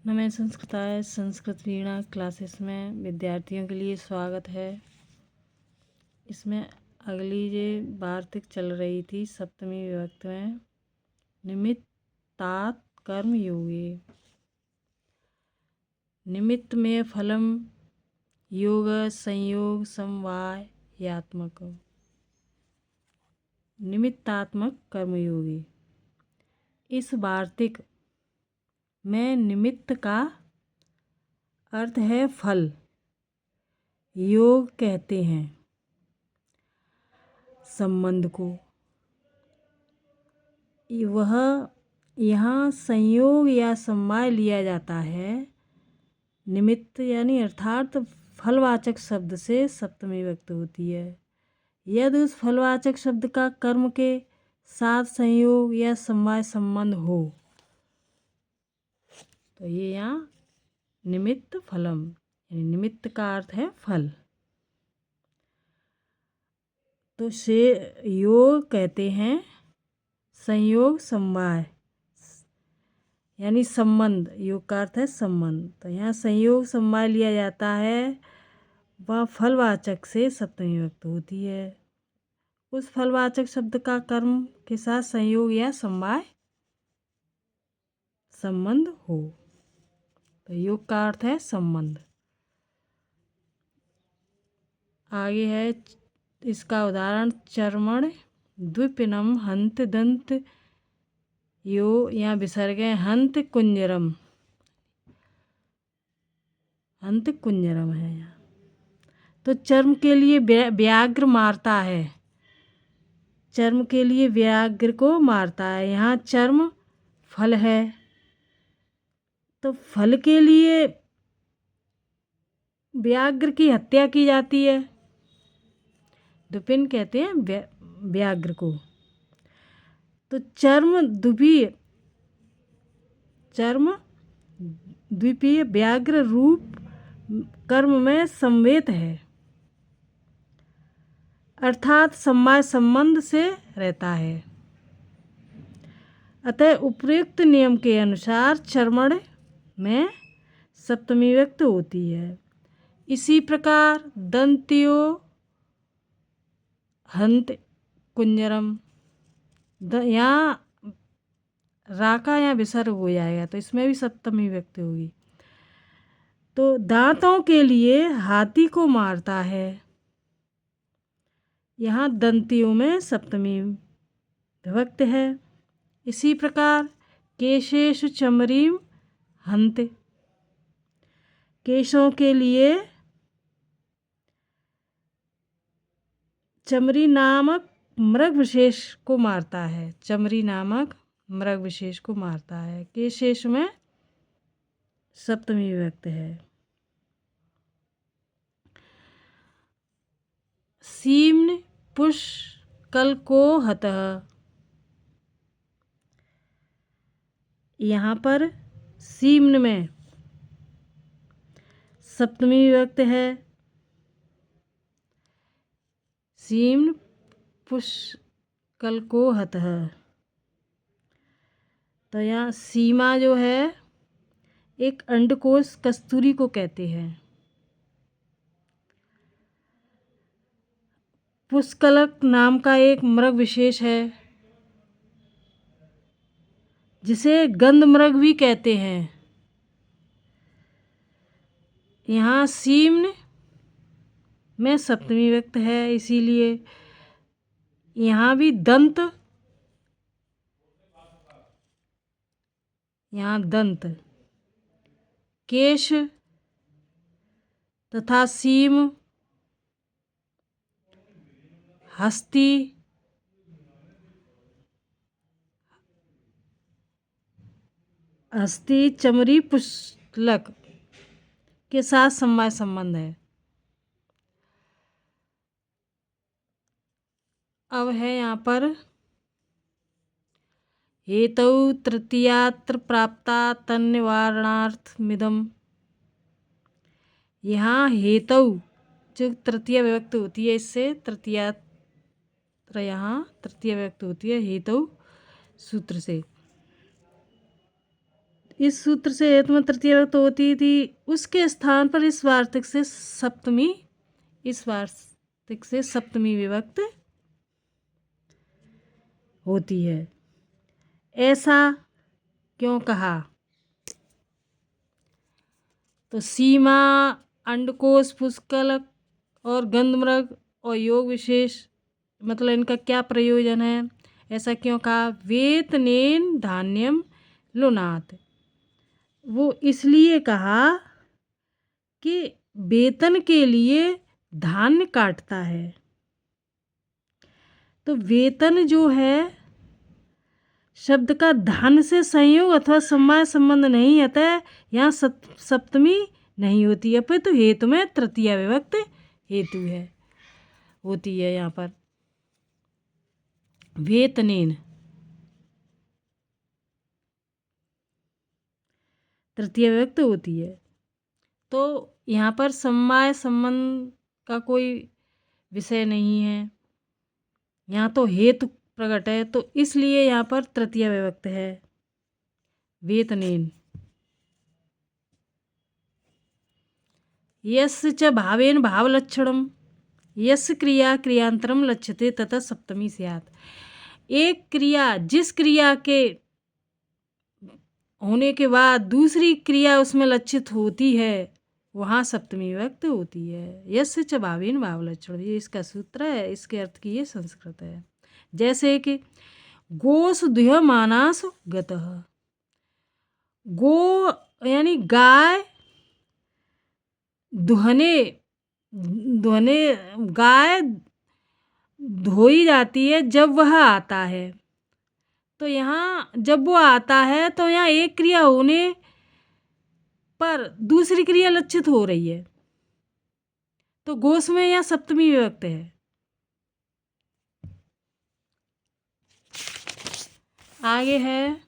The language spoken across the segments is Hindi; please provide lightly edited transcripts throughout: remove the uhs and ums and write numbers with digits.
नमः संस्कृताय संस्कृत वीणा क्लासेस में विद्यार्थियों के लिए स्वागत है। इसमें अगली ये वार्तिक चल रही थी सप्तमी विभक्ति में निमित्तात कर्म योगे। निमित्त में फलम योग संयोग समवायात्मक निमित्तात्मक कर्मयोगी। इस वार्तिक में निमित्त का अर्थ है फल, योग कहते हैं संबंध को। वह यहाँ संयोग या समवाय लिया जाता है। निमित्त यानी अर्थात फलवाचक शब्द से सप्तमी विभक्ति होती है। यदि उस फलवाचक शब्द का कर्म के साथ संयोग या समवाय संबंध हो तो ये यहाँ निमित्त फलम यानी निमित्त का अर्थ है फल। तो से योग कहते हैं संयोग समवाय यानी संबंध। योग का अर्थ है संबंध। तो यहाँ संयोग समवाय लिया जाता है, वह फलवाचक से सप्तमी विभक्ति होती है। उस फलवाचक शब्द का कर्म के साथ संयोग या समवाय संबंध हो तो योग का अर्थ है संबंध। आगे है इसका उदाहरण चर्मण द्विपिनम हंत दंत यो, यहाँ विसर्ग है हंत कुंजरम। हंत कुंजरम है यहाँ। तो चर्म के लिए व्याघ्र मारता है, चर्म के लिए व्याघ्र को मारता है। यहाँ चर्म फल है तो फल के लिए व्याघ्र की हत्या की जाती है। दुपिन कहते हैं व्याघ्र को। तो चर्म द्विपीय व्याघ्र रूप कर्म में संवेत है, अर्थात समवाय संबंध से रहता है। अतः उपयुक्त नियम के अनुसार चर्मण में सप्तमी विभक्ति होती है। इसी प्रकार दंत्यो हंत कुंजरम, यहाँ राका या विसर्ग हो जाएगा तो इसमें भी सप्तमी विभक्ति होगी। तो दांतों के लिए हाथी को मारता है, यहाँ दंतियों में सप्तमी विभक्ति है। इसी प्रकार केशेषु चमरीम हंत, केशों के लिए चमरी नामक मृग विशेष को मारता है, चमरी नामक मृग विशेष को मारता है। केशेष में सप्तमी विभक्ति है। सीम्न पुष्कल को हतः, यहाँ पर सीम्न में सप्तमी विभक्ति है। सीम्न पुष्कल को हतः, तो यहाँ सीमा जो है एक अंडकोश कस्तूरी को कहते हैं। पुष्कलक नाम का एक मृग विशेष है जिसे गंध मृग भी कहते हैं। यहाँ सीम्न में सप्तमी विभक्ति है, इसीलिए यहाँ भी दंत, यहाँ दंत केश तथा सीम हस्ती चमड़ी पुष्कलक के साथ समवाय संबंध है। अब है यहाँ पर हेतौ तृतीयात्र प्राप्ता तन्निवारणार्थमिदम्। यहाँ हेतौ जो तृतीय विभक्ति होती है, इससे तृतीयात्र यहाँ तृतीय विभक्ति होती है हेतौ सूत्र से। इस सूत्र से हेतु में तृतीया विभक्ति होती थी, उसके स्थान पर इस वार्तिक से सप्तमी विभक्ति होती है। ऐसा क्यों कहा? तो सीमा, अंडकोश, पुष्कलक और गंधमृग और योग विशेष, मतलब इनका क्या प्रयोजन है? ऐसा क्यों कहा? वेतनेन धान्यम लुनात। वो इसलिए कहा कि वेतन के लिए धान्य काटता है। तो वेतन जो है शब्द का धन से संयोग अथवा समवाय संबंध नहीं, अतः यहाँ सप्तमी नहीं होती है, पर तो हेतु में तृतीया विभक्ति हेतु है, होती है यहाँ पर। वेतनेन तृतीया विभक्ति होती है, तो यहाँ पर समवाय संबंध का कोई विषय नहीं है, यहाँ तो हेतु प्रकट है, तो इसलिए यहाँ पर तृतीया विभक्ति है। वेतनेन यस्य च भावेन भावलक्षणम यस्य क्रिया क्रियांतरम लक्ष्यते तथा सप्तमी स्यात्। एक क्रिया, जिस क्रिया के होने के बाद दूसरी क्रिया उसमें लक्षित होती है, वहाँ सप्तमी विभक्ति होती है। यस्य च भावेन भावलक्षणम, ये इसका सूत्र है, इसके अर्थ की ये संस्कृत है। जैसे कि गोस दुह्यमानास गतः, गो यानी गाय गाय धोई जाती है जब वह आता है। तो यहाँ जब वो आता है तो यहाँ एक क्रिया होने पर दूसरी क्रिया लक्षित हो रही है, तो गोस में यहाँ सप्तमी विभक्ति है। आगे है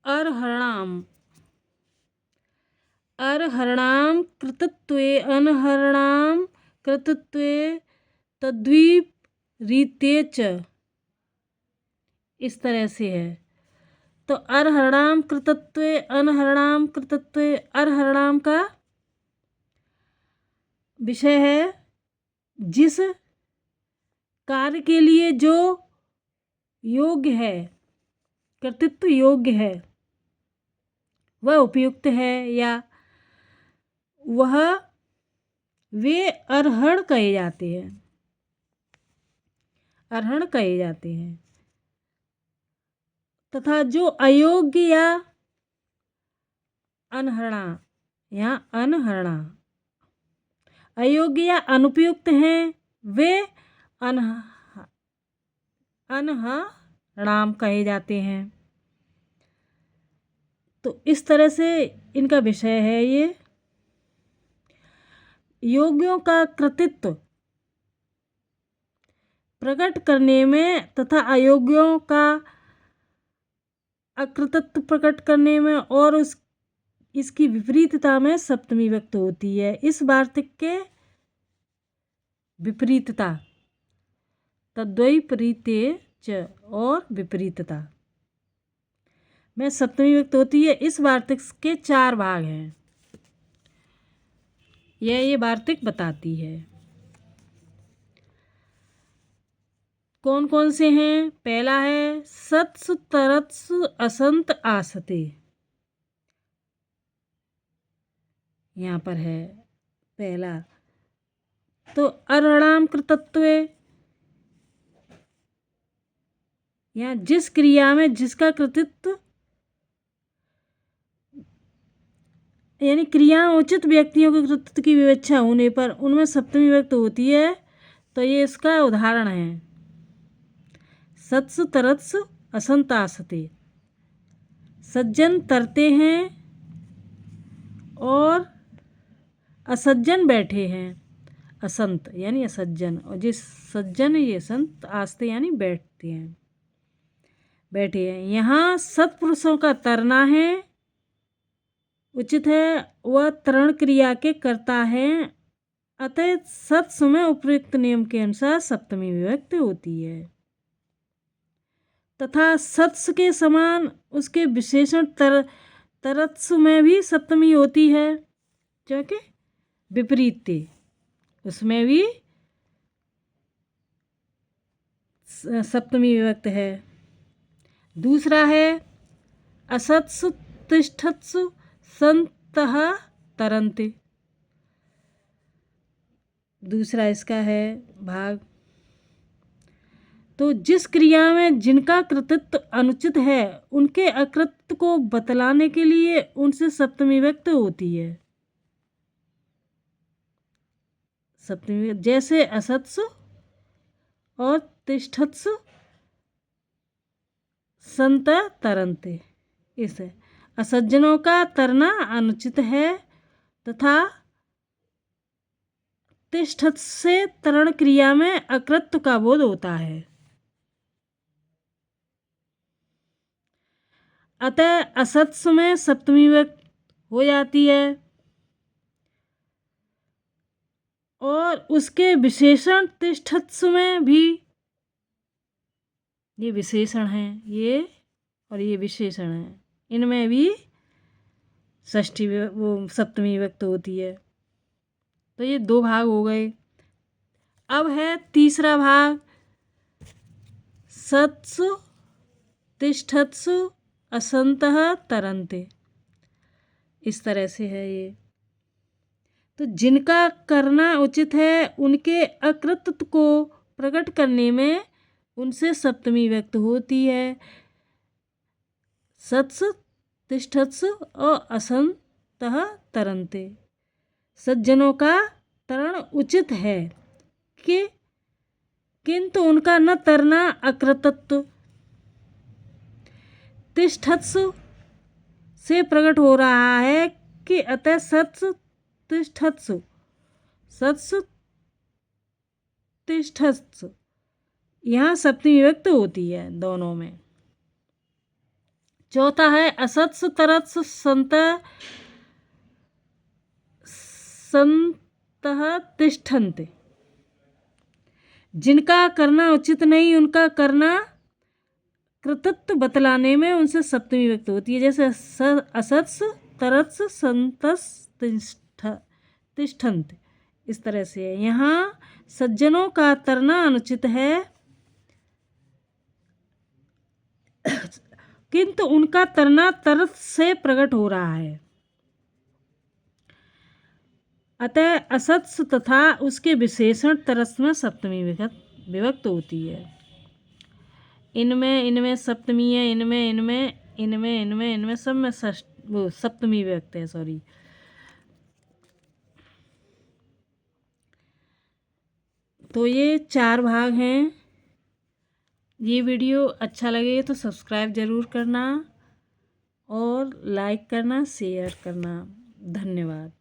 अर्हणाम। अर्हणाम कृतत्वे अनहरणाम कृतत्वे तद्वीप रीते च, इस तरह से है। तो अर्हणाम कृतत्वे अनहरणाम कृतत्वे, अर्हणाम का विषय है जिस कार्य के लिए जो योग्य है, कर्तृत्व योग्य है, वह उपयुक्त है, या वह वे अर्हण कहे जाते हैं, अर्हण कहे जाते हैं। तथा जो अयोग्य या अनहरणा, यहाँ अनहरणा, अयोग्य या अनुपयुक्त हैं, वे अनहणाम कहे जाते हैं। तो इस तरह से इनका विषय है ये। योग्यों का कृतित्व प्रकट करने में तथा अयोग्यों का अकृतित्व प्रकट करने में और इसकी विपरीतता में सप्तमी विभक्ति होती है। इस वार्तिक के विपरीतता, तद्वैपरीत्ये च और विपरीतता में सप्तमी विभक्ति होती है। इस वार्तिक के 4 भाग हैं, ये वार्तिक बताती है। कौन कौन से हैं? पहला है सत्स तरत्स असंत आसते, यहाँ पर है पहला। तो अर्हणाम कृतत्वे, यहाँ जिस क्रिया में जिसका कृतित्व, यानी क्रिया उचित व्यक्तियों के कृतित्व की विवक्षा होने पर उनमें सप्तमी विभक्ति होती है, तो ये इसका उदाहरण है। सत्स तरत्स असंतासते, सज्जन तरते हैं और असज्जन बैठे हैं। असंत यानी असज्जन, और जिस सज्जन ये संत आस्ते यानी बैठते हैं, बैठे हैं। यहाँ सत्पुरुषों का तरना है, उचित है, वह तरण क्रिया के कर्ता है, अतः सत्सु में उपयुक्त नियम के अनुसार सप्तमी विभक्ति होती है। तथा सत्स के समान उसके विशेषण तरत्स में भी सप्तमी होती है, क्योंकि विपरीत थे उसमें भी सप्तमी विभक्त है। दूसरा है असत्सु तिष्ठत्सु संतः तरन्ते। दूसरा इसका है भाग। तो जिस क्रिया में जिनका कृतित्व अनुचित है उनके अकृत्य को बतलाने के लिए उनसे सप्तमी व्यक्त होती है। सप्तमी जैसे असत्सु और तिष्ठत्सु संत तरन्ते। इसे असज्जनों का तरना अनुचित है तथा तिष्ठत से तरण क्रिया में अकृत्य का बोध होता है। अतः असत्स में सप्तमी व्यक्त हो जाती है और उसके विशेषण तिष्ठत्स में भी, ये विशेषण हैं ये और ये विशेषण हैं, इनमें भी षष्ठी वो सप्तमी व्यक्त होती है। तो ये दो भाग हो गए। अब है तीसरा भाग सत्सु तिष्ठत्सु असंतः तरन्ते। इस तरह से है ये। तो जिनका करना उचित है उनके अकृत्य को प्रकट करने में उनसे सप्तमी व्यक्त होती है। सत्सु तिष्ठत्सु और असंतः तरन्ते। सज्जनों का तरण उचित है कि किंतु उनका न तरना अकृतत्व तिष्ठत्सु से प्रकट हो रहा है कि अतः सत्सु तिष्ठत्सु सत्सु तिष्ठत्सु यहाँ सप्तमी विभक्त होती है दोनों में। चौथा है असत्सु तरत्सु संतः तिष्ठन्ते। जिनका करना उचित नहीं उनका करना कृतत्व बतलाने में उनसे सप्तमी व्यक्त होती है। जैसे असत्स तरत्स संतस तिष्ठन्ते, इस तरह से है। यहाँ सज्जनों का तरना अनुचित है किंतु उनका तरना तरस से प्रकट हो रहा है। अतः असत्स तथा उसके विशेषण तरस में सप्तमी विभक्त होती है। इनमें सप्तमी है, इनमें सब में वो सप्तमी विभक्त है, सॉरी। तो ये 4 भाग हैं। ये वीडियो अच्छा लगे तो सब्सक्राइब ज़रूर करना और लाइक करना, शेयर करना। धन्यवाद।